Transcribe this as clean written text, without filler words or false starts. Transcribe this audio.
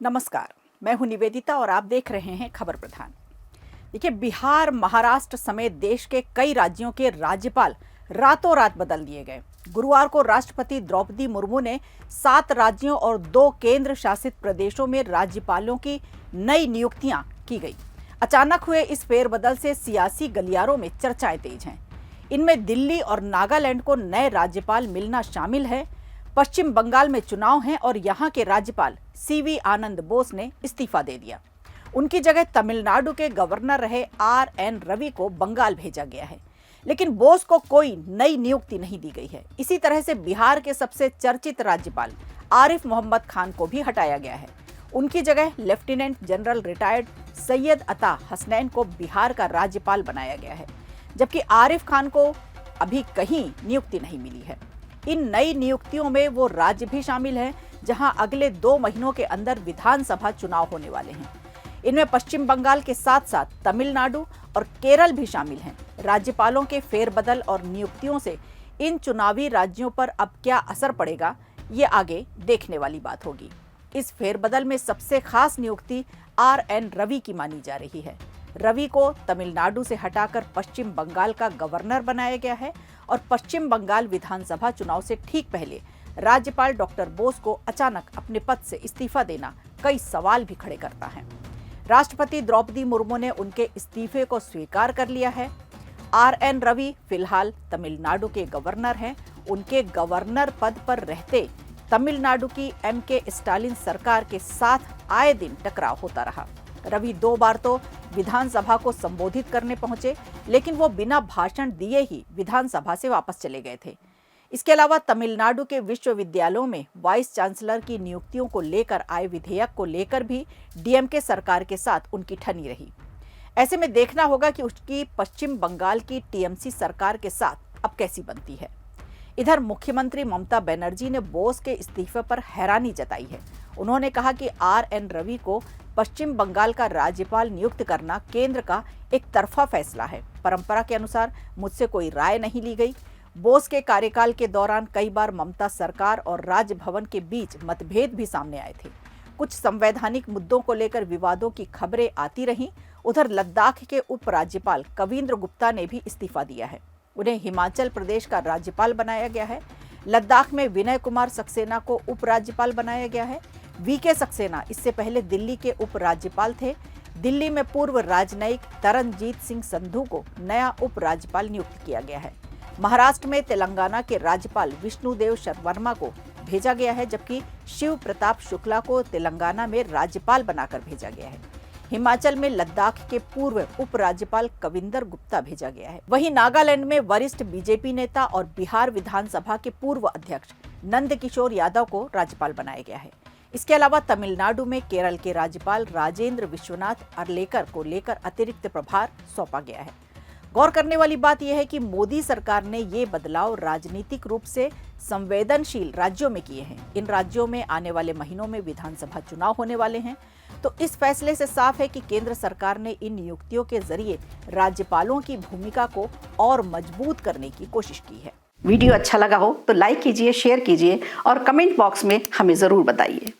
नमस्कार, मैं हूं निवेदिता और आप देख रहे हैं खबर प्रधान। देखिए, बिहार, महाराष्ट्र समेत देश के कई राज्यों के राज्यपाल रातों रात बदल दिए गए। गुरुवार को राष्ट्रपति द्रौपदी मुर्मू ने 7 राज्यों और 2 केंद्र शासित प्रदेशों में राज्यपालों की नई नियुक्तियां की गई। अचानक हुए इस फेरबदल से सियासी गलियारों में चर्चाएं तेज हैं। इनमें दिल्ली और नागालैंड को नए राज्यपाल मिलना शामिल है। पश्चिम बंगाल में चुनाव हैं और यहां के राज्यपाल सीवी आनंद बोस ने इस्तीफा दे दिया। उनकी जगह तमिलनाडु के गवर्नर रहे आर.एन. रवि को बंगाल भेजा गया है, लेकिन बोस को कोई नई नियुक्ति नहीं दी गई है। इसी तरह से बिहार के सबसे चर्चित राज्यपाल आरिफ मोहम्मद खान को भी हटाया गया है। उनकी जगह लेफ्टिनेंट जनरल रिटायर्ड सैयद अता हसनैन को बिहार का राज्यपाल बनाया गया है, जबकि आरिफ खान को अभी कहीं नियुक्ति नहीं मिली है। इन नई नियुक्तियों में वो राज्य भी शामिल हैं जहां अगले 2 महीनों के अंदर विधानसभा चुनाव होने वाले हैं। इनमें पश्चिम बंगाल के साथ साथ तमिलनाडु और केरल भी शामिल हैं। राज्यपालों के फेरबदल और नियुक्तियों से इन चुनावी राज्यों पर अब क्या असर पड़ेगा, ये आगे देखने वाली बात होगी। इस फेरबदल में सबसे खास नियुक्ति आर.एन. रवि की मानी जा रही है। रवि को तमिलनाडु से हटाकर पश्चिम बंगाल का गवर्नर बनाया गया है और पश्चिम बंगाल विधानसभा चुनाव से ठीक पहले राज्यपाल डॉक्टर बोस को अचानक अपने पद से इस्तीफा देना कई सवाल भी खड़े करता है। राष्ट्रपति द्रौपदी मुर्मू ने उनके इस्तीफे को स्वीकार कर लिया है। आर.एन. रवि फिलहाल तमिलनाडु के गवर्नर हैं। उनके गवर्नर पद पर रहते तमिलनाडु की एम.के. स्टालिन सरकार के साथ आए दिन टकराव होता रहा। रवि 2 बार तो विधानसभा को संबोधित करने पहुंचे, लेकिन वो बिना भाषण दिए ही विधानसभा से वापस चले गए थे। इसके अलावा तमिलनाडु के विश्वविद्यालयों में वाइस चांसलर की नियुक्तियों को लेकर आए विधेयक को लेकर भी डीएमके सरकार के साथ उनकी ठनी रही। ऐसे में देखना होगा कि उसकी पश्चिम बंगाल की टीएमसी सरकार के साथ अब कैसी बनती है। इधर मुख्यमंत्री ममता बनर्जी ने बोस के इस्तीफे पर हैरानी जताई है। उन्होंने कहा कि आर.एन. रवि को पश्चिम बंगाल का राज्यपाल नियुक्त करना केंद्र का एक तरफा फैसला है। परंपरा के अनुसार मुझसे कोई राय नहीं ली गई। बोस के कार्यकाल के दौरान कई बार ममता सरकार और राजभवन के बीच मतभेद भी सामने आए थे। कुछ संवैधानिक मुद्दों को लेकर विवादों की खबरें आती रहीं। उधर लद्दाख के उपराज्यपाल कविंद्र गुप्ता ने भी इस्तीफा दिया है। उन्हें हिमाचल प्रदेश का राज्यपाल बनाया गया है। लद्दाख में विनय कुमार सक्सेना को उपराज्यपाल बनाया गया है। वीके सक्सेना इससे पहले दिल्ली के उपराज्यपाल थे। दिल्ली में पूर्व राजनयिक तरनजीत सिंह संधू को नया उपराज्यपाल नियुक्त किया गया है। महाराष्ट्र में तेलंगाना के राज्यपाल विष्णुदेव शर्मा को भेजा गया है, जबकि शिव प्रताप शुक्ला को तेलंगाना में राज्यपाल बनाकर भेजा गया है। हिमाचल में लद्दाख के पूर्व उपराज्यपाल कविंदर गुप्ता भेजा गया है। वहीं नागालैंड में वरिष्ठ बीजेपी नेता और बिहार विधानसभा के पूर्व अध्यक्ष नंद किशोर यादव को राज्यपाल बनाया गया है। इसके अलावा तमिलनाडु में केरल के राज्यपाल राजेंद्र विश्वनाथ अर्लेकर को लेकर अतिरिक्त प्रभार सौंपा गया है। गौर करने वाली बात यह है कि मोदी सरकार ने ये बदलाव राजनीतिक रूप से संवेदनशील राज्यों में किए हैं। इन राज्यों में आने वाले महीनों में विधानसभा चुनाव होने वाले हैं, तो इस फैसले से साफ है कि केंद्र सरकार ने इन नियुक्तियों के जरिए राज्यपालों की भूमिका को और मजबूत करने की कोशिश की है। वीडियो अच्छा लगा हो तो लाइक कीजिए, शेयर कीजिए और कमेंट बॉक्स में हमें जरूर बताइए।